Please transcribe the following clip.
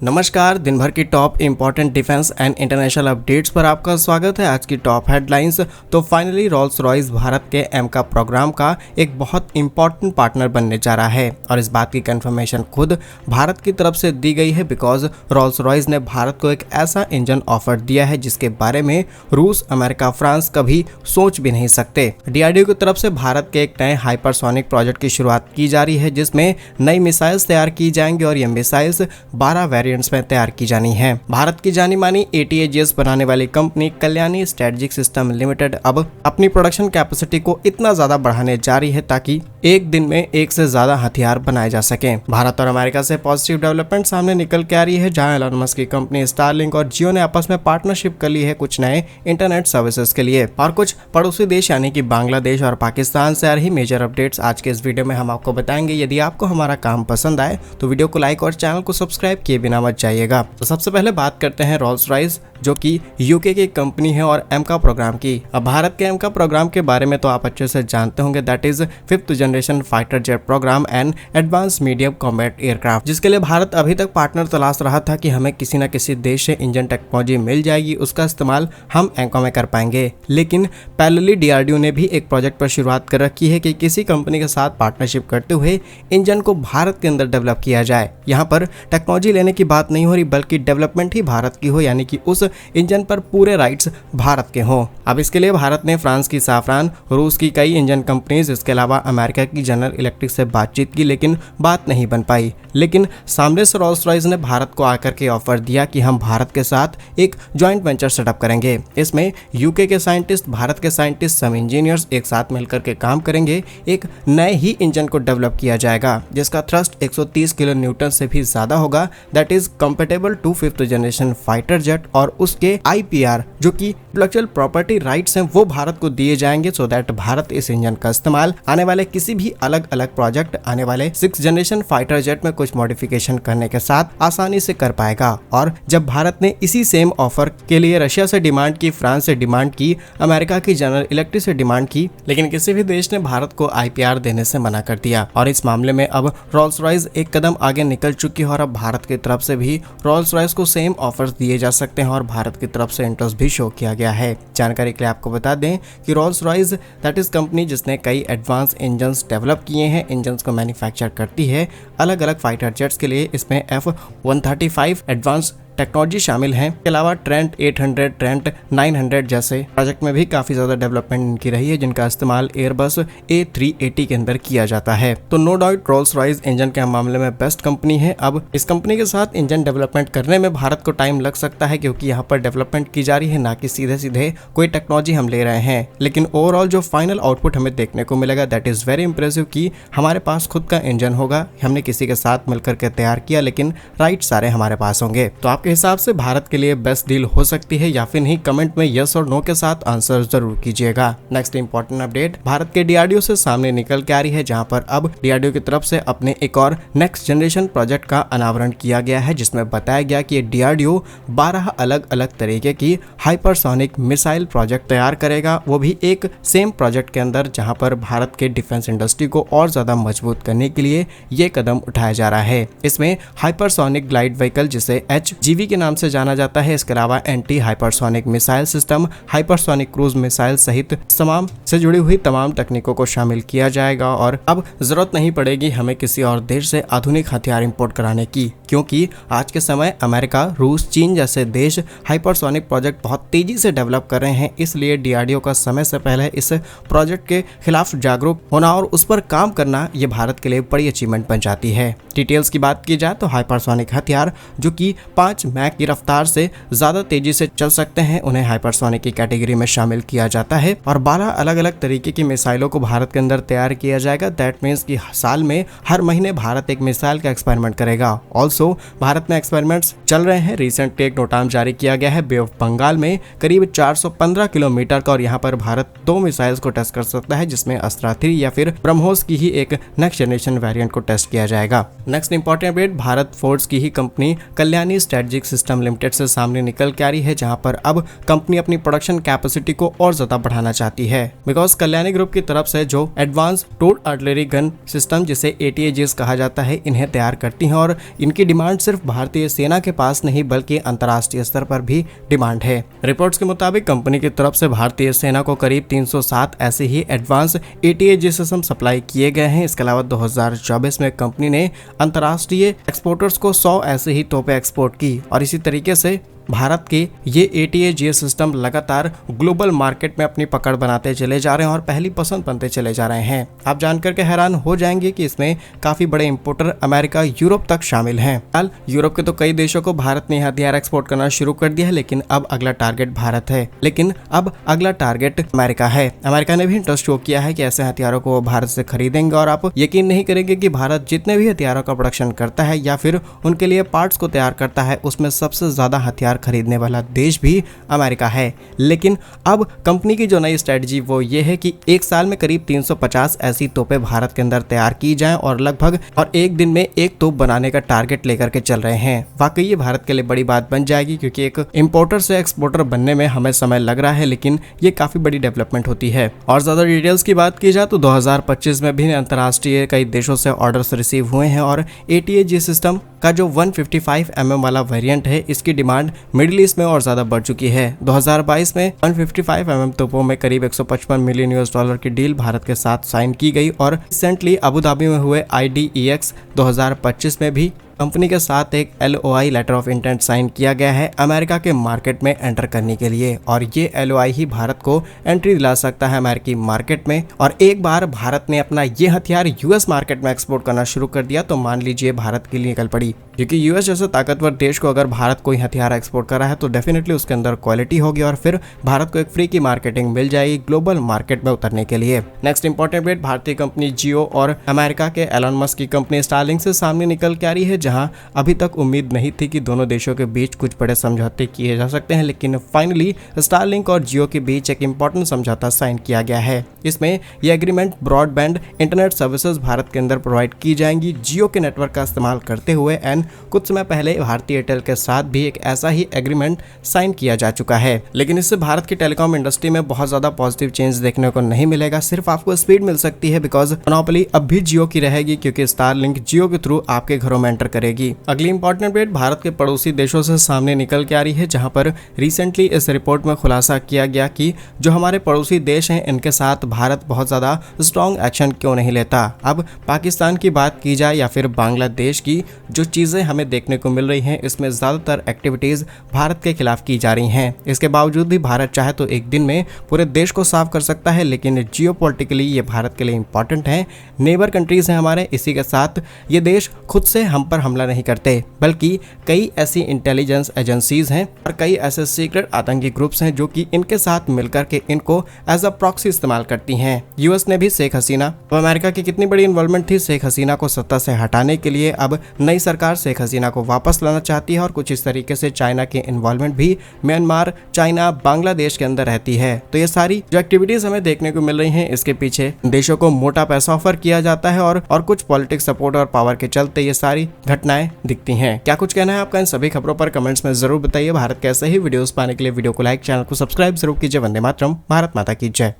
नमस्कार, दिन भर की top important defence and international updates पर आपका स्वागत है। आज की टॉप हेडलाइंस। तो फाइनली रोल्स रॉयस भारत के एमका प्रोग्राम का एक बहुत इंपॉर्टेंट पार्टनर बनने जा रहा है और इस बात की कंफर्मेशन खुद भारत की तरफ से दी गई है बिकॉज रोल्स रॉयस ने भारत को एक ऐसा इंजन ऑफर दिया है जिसके बारे में रूस, अमेरिका, फ्रांस कभी सोच भी नहीं सकते। डीआरडीओ की तरफ से भारत के एक नए हाइपरसोनिक प्रोजेक्ट की शुरुआत की जा रही है जिसमें नई मिसाइल्स तैयार की जाएंगी और ये मिसाइल्स 12 वेरिएंट्स में तैयार की जानी है। भारत की जानी मानी ATAGS बनाने वाली company Kalyani strategic system limited अब अपनी प्रोडक्शन कैपेसिटी को इतना ज्यादा बढ़ाने जा रही है ताकि एक दिन में एक से ज्यादा हथियार बनाए जा सके। भारत और अमेरिका से पॉजिटिव डेवलपमेंट सामने निकल के आ रही है, जहां एलन मस्क की कंपनी स्टारलिंक और जियो ने आपस में पार्टनरशिप कर ली है कुछ नए इंटरनेट सर्विसेज के लिए। और कुछ पड़ोसी देश यानी कि बांग्लादेश और पाकिस्तान से आ रही मेजर अपडेट्स आज के इस वीडियो में हम आपको बताएंगे। यदि आपको हमारा काम पसंद आए तो वीडियो को लाइक और चैनल को सब्सक्राइब किए बिना मत जाइएगा। तो सबसे पहले बात करते हैं रोल्स रॉयस जो कि यूके की कंपनी है और एमका प्रोग्राम की। अब भारत के एमका प्रोग्राम के बारे में तो आप अच्छे से जानते होंगे, that is 5th generation fighter jet programme and advance medium combat aircraft, जिसके लिए भारत अभी तक पार्टनर तलाश रहा था कि हमें किसी न किसी देश से इंजन टेक्नोलॉजी मिल जाएगी, उसका इस्तेमाल हम एमका में कर पाएंगे। लेकिन पैरेलली डीआरडीओ ने भी एक प्रोजेक्ट पर शुरुआत कर रखी है कि किसी कंपनी के साथ पार्टनरशिप करते हुए इंजन को भारत के अंदर डेवलप किया जाए। यहाँ पर टेक्नोलॉजी लेने की बात नहीं हो रही बल्कि डेवलपमेंट ही भारत की हो, यानी कि उस इंजन पर पूरे राइट्स भारत के हों। अब इसके लिए भारत ने फ्रांस की साफरान, रूस की कई इंजन कंपनीज, इसके अलावा अमेरिका की जनरल इलेक्ट्रिक से बातचीत की लेकिन बात नहीं बन पाई। लेकिन सामने से रोल्स रॉयस ने भारत को आकर के ऑफर दिया कि हम भारत के साथ एक जॉइंट वेंचर सेटअप करेंगे। इसमें यूके के साइंटिस्ट, भारत के साइंटिस्ट, सब इंजीनियर्स एक साथ मिलकर के काम करेंगे। एक नए ही इंजन को डेवलप किया जाएगा जिसका थ्रस्ट 130 किलो न्यूटन से भी ज्यादा होगा, that is compatible to 5th generation fighter jet. और उसके IPR जो कि इंटेलेक्चुअल प्रॉपर्टी राइट्स हैं वो भारत को दिए जाएंगे सो दैट भारत इस इंजन का इस्तेमाल आने वाले किसी भी अलग अलग प्रोजेक्ट, आने वाले 6th जनरेशन फाइटर जेट में कुछ मॉडिफिकेशन करने के साथ आसानी से कर पाएगा। और जब भारत ने इसी सेम ऑफर के लिए रशिया से डिमांड की, फ्रांस से डिमांड की, अमेरिका की जनरल इलेक्ट्रिक से डिमांड की, लेकिन किसी भी देश ने भारत को IPR देने से मना कर दिया। और इस मामले में अब रोल्स रॉयस एक कदम आगे निकल चुकी है और अब भारत की तरफ से भी रोल्स रॉयस को सेम ऑफर्स दिए जा सकते हैं और भारत की तरफ से इंटरेस्ट भी शो किया गया है। जानकारी के लिए आपको बता दें कि Rolls Royce that is company जिसने कई एडवांस इंजन्स डेवलप किए हैं, इंजन्स को मैन्युफैक्चर करती है अलग अलग फाइटर जेट्स के लिए। इसमें F-135 एडवांस टेक्नोलॉजी शामिल है। इसके अलावा ट्रेंट 800, ट्रेंट 900 जैसे प्रोजेक्ट में भी काफी ज्यादा डेवलपमेंट इनकी रही है जिनका इस्तेमाल एयरबस A380 के अंदर किया जाता है। तो no doubt Rolls Royce engine के मामले में बेस्ट कंपनी है। अब इस कंपनी के साथ इंजन डेवलपमेंट करने में भारत को टाइम लग सकता है क्योंकि यहाँ पर डेवलपमेंट की जा रही है, ना कि सीधे सीधे कोई टेक्नोलॉजी हम ले रहे हैं। लेकिन ओवरऑल जो फाइनल आउटपुट हमें देखने को मिलेगा दैट इज वेरी इंप्रेसिव कि हमारे पास खुद का इंजन होगा, हमने किसी के साथ मिलकर के तैयार किया लेकिन राइट सारे हमारे पास होंगे। तो आपके हिसाब से भारत के लिए बेस्ट डील हो सकती है या फिर नहीं? कमेंट में यस और नो के साथ आंसर जरूर कीजिएगा। नेक्स्ट इंपॉर्टेंट अपडेट भारत के डीआरडीओ से सामने निकल के आ रही है, जहां पर अब डीआरडीओ की तरफ से अपने एक और नेक्स्ट जनरेशन प्रोजेक्ट का अनावरण किया गया है जिसमें बताया गया कि डीआरडीओ 12 अलग अलग तरीके की हाइपरसोनिक मिसाइल प्रोजेक्ट तैयार करेगा, वो भी एक सेम प्रोजेक्ट के अंदर, जहां पर भारत के डिफेंस इंडस्ट्री को और ज्यादा मजबूत करने के लिए ये कदम उठाया जा रहा है। इसमें हाइपरसोनिक ग्लाइड व्हीकल जिसे HGV के नाम से जाना जाता है, इसके अलावा anti hypersonic missile system, hypersonic cruise missile सहित तमाम से जुड़ी हुई तमाम तकनीकों को शामिल किया जाएगा। और अब जरूरत नहीं पड़ेगी हमें किसी और देश से आधुनिक हथियार इंपोर्ट कराने की, क्योंकि आज के समय अमेरिका, रूस, चीन जैसे देश हाइपरसोनिक प्रोजेक्ट बहुत तेजी से डेवलप कर रहे हैं। इसलिए डीआरडीओ का समय से पहले इस प्रोजेक्ट के खिलाफ जागरूक होना और उस पर काम करना ये भारत के लिए बड़ी अचीवमेंट बन जाती है। डिटेल्स की बात की जाए तो हाइपरसोनिक हथियार जो कि 5 मैक की रफ्तार से ज्यादा तेजी से चल सकते हैं, उन्हें हाइपरसोनिक की कैटेगरी में शामिल किया जाता है। और 12 अलग अलग तरीके की मिसाइलों को भारत के अंदर तैयार किया जाएगा। दैट मीन्स कि साल में हर महीने भारत एक मिसाइल का एक्सपेरिमेंट करेगा। ऑल्सो भारत में एक्सपेरिमेंट्स चल रहे हैं। रिसेंटली एक नोटाम जारी किया गया है बे ऑफ बंगाल में करीब 415 किलोमीटर का, और यहाँ पर भारत 2 मिसाइल्स को टेस्ट कर सकता है जिसमें अस्त्रा 3 या फिर ब्रह्मोस की ही एक नेक्स्ट जनरेशन वेरिएंट को टेस्ट किया जाएगा। Next important update Bharat Forge की ही company Kalyani strategic logic system limited से सामने निकल के आ रही है, जहां पर अब कंपनी अपनी प्रोडक्शन कैपेसिटी को और ज्यादा बढ़ाना चाहती है। बिकॉज कल्याणी ग्रुप की तरफ से जो advance towed artillery gun system जिसे ATAGS कहा जाता है, इन्हें तैयार करती हैं और इनकी डिमांड सिर्फ भारतीय सेना के पास नहीं बल्कि अंतर्राष्ट्रीय स्तर पर भी डिमांड है। रिपोर्ट्स के मुताबिक कंपनी की तरफ से भारतीय सेना को करीब 307 ऐसे ही एडवांस ATAGS सिस्टम सप्लाई किए गए हैं। इसके अलावा 2024 में कंपनी ने अंतर्राष्ट्रीय एक्सपोर्टर्स को 100 ऐसे ही तोपें एक्सपोर्ट की और इसी तरीके से भारत के ये ATAGS सिस्टम लगातार ग्लोबल मार्केट में अपनी पकड़ बनाते चले जा रहे हैं और पहली पसंद बनते चले जा रहे हैं। आप जानकर के हैरान हो जाएंगे कि इसमें काफी बड़े इंपोर्टर अमेरिका, यूरोप तक शामिल हैं। फिलहाल यूरोप के तो कई देशों को भारत ने हथियार एक्सपोर्ट करना शुरू कर दिया है, लेकिन अब अगला टारगेट भारत है। लेकिन अब अगला टारगेट अमेरिका है। अमेरिका ने भी इंटरेस्ट शो किया है कि ऐसे हथियारों को वो भारत से खरीदेंगे और आप यकीन नहीं करेंगे कि भारत जितने भी हथियारों का प्रोडक्शन करता है या फिर उनके लिए पार्ट्स को तैयार करता है, उसमें सबसे ज्यादा हथियार खरीदने वाला देश भी अमेरिका है। लेकिन अब कंपनी की जो नई स्ट्रेटजी वो ये है कि एक साल में करीब 350 ऐसी तोपें भारत के अंदर तैयार की जाएं और लगभग एक दिन में एक तोप बनाने का टारगेट लेकर के चल रहे हैं। वाकई ये भारत के लिए बड़ी बात बन जाएगी, क्योंकि एक इंपोर्टर से एक्सपोर्टर बनने में हमें समय लग रहा है, लेकिन ये काफी बड़ी डेवलपमेंट होती है। और ज्यादा डिटेल्स की बात की जाए तो 2025 में भी अंतर्राष्ट्रीय कई देशों से ऑर्डर्स रिसीव हुए हैं और ATAGS सिस्टम का जो 155 mm वाला वेरिएंट है, इसकी डिमांड मिडिल ईस्ट में और ज्यादा बढ़ चुकी है। 2022 में 155 mm तोपों में करीब 155 मिलियन US की डील भारत के साथ साइन की गई और रिसेंटली अबू धाबी में हुए IDEX 2025 में भी कंपनी के साथ एक LOI letter of intent sign किया गया है अमेरिका के मार्केट में एंटर करने के लिए। और ये LOI ही भारत को एंट्री दिला सकता है अमेरिकी मार्केट में। और एक बार भारत ने अपना ये हथियार US मार्केट में एक्सपोर्ट करना शुरू कर दिया तो मान लीजिए भारत के लिए निकल पड़ी, क्योंकि US जैसे ताकतवर देश को अगर भारत कोई हथियार एक्सपोर्ट कर रहा है तो डेफिनेटली उसके अंदर क्वालिटी होगी और फिर भारत को एक फ्री की मार्केटिंग मिल जाएगी ग्लोबल मार्केट में उतरने के लिए। नेक्स्ट इंपॉर्टेंट अपडेट, भारतीय कंपनी जियो और अमेरिका के एलन मस्क की कंपनी स्टारलिंक से सामने निकल के आ रही है, जहां अभी तक उम्मीद नहीं थी कि दोनों देशों के बीच कुछ बड़े समझौते किए जा सकते हैं, लेकिन फाइनली स्टारलिंक और जियो के बीच एक इंपॉर्टेंट समझौता साइन किया गया है। इसमें यह agreement broadband internet services Bharat के अंदर प्रोवाइड की जाएंगी जियो के नेटवर्क का इस्तेमाल करते हुए। एंड कुछ समय पहले भारतीय एयरटेल के साथ भी एक ऐसा ही एग्रीमेंट साइन किया जा चुका है, लेकिन इससे भारत की टेलीकॉम इंडस्ट्री में बहुत ज्यादा पॉजिटिव चेंज देखने को नहीं मिलेगा। सिर्फ आपको स्पीड मिल सकती है, बिकॉज मोनोपोली अब भी जियो की रहेगी, क्योंकि स्टारलिंक जियो के थ्रू आपके घरों में एंटर करेगी। अगली इंपॉर्टेंट अपडेट भारत के पड़ोसी देशों से सामने निकल के आ रही है, जहां पर रिसेंटली इस रिपोर्ट में खुलासा किया गया कि जो हमारे पड़ोसी देश हैं इनके साथ भारत बहुत ज्यादा स्ट्रॉन्ग एक्शन क्यों नहीं लेता। अब पाकिस्तान की बात की जाए या फिर बांग्लादेश की, जो चीजें हमें देखने को मिल रही हैं इसमें ज्यादातर एक्टिविटीज भारत के खिलाफ की जा रही हैं। इसके बावजूद भी भारत चाहे तो एक दिन में पूरे देश को साफ कर सकता है, लेकिन जियोपॉलिटिकली ये भारत के लिए इंपॉर्टेंट है। नेबर कंट्रीज हैं हमारे, इसी के साथ ये देश खुद से हम पर हमला नहीं करते, बल्कि कई ऐसी इंटेलिजेंस एजेंसीज हैं और कई ऐसे सीक्रेट आतंकी ग्रुप्स हैं जो कि इनके साथ मिलकर के इनको एज अ प्रॉक्सी इस्तेमाल करती हैं। यूएस ने भी शेख हसीना, अब अमेरिका की कितनी बड़ी इन्वॉल्वमेंट थी शेख हसीना को सत्ता से हटाने के लिए, अब नई सरकार शेख हसीना को वापस लाना चाहती है और कुछ इस तरीके से चाइना की इन्वॉल्वमेंट भी म्यांमार, चाइना, बांग्लादेश के अंदर रहती है। तो ये सारी जो एक्टिविटीज हमें देखने को मिल रही हैं इसके पीछे देशों को मोटा पैसा ऑफर किया जाता है और कुछ पॉलिटिक्स सपोर्ट और पावर के चलते ये सारी घटनाएं दिखती हैं। क्या कुछ कहना है आपका इन सभी खबरों पर कमेंट्स में जरूर बताइए। भारत के ऐसे ही वीडियोस पाने के लिए वीडियो को लाइक, चैनल को सब्सक्राइब जरूर कीजिए। वंदे मातरम, भारत माता की जय।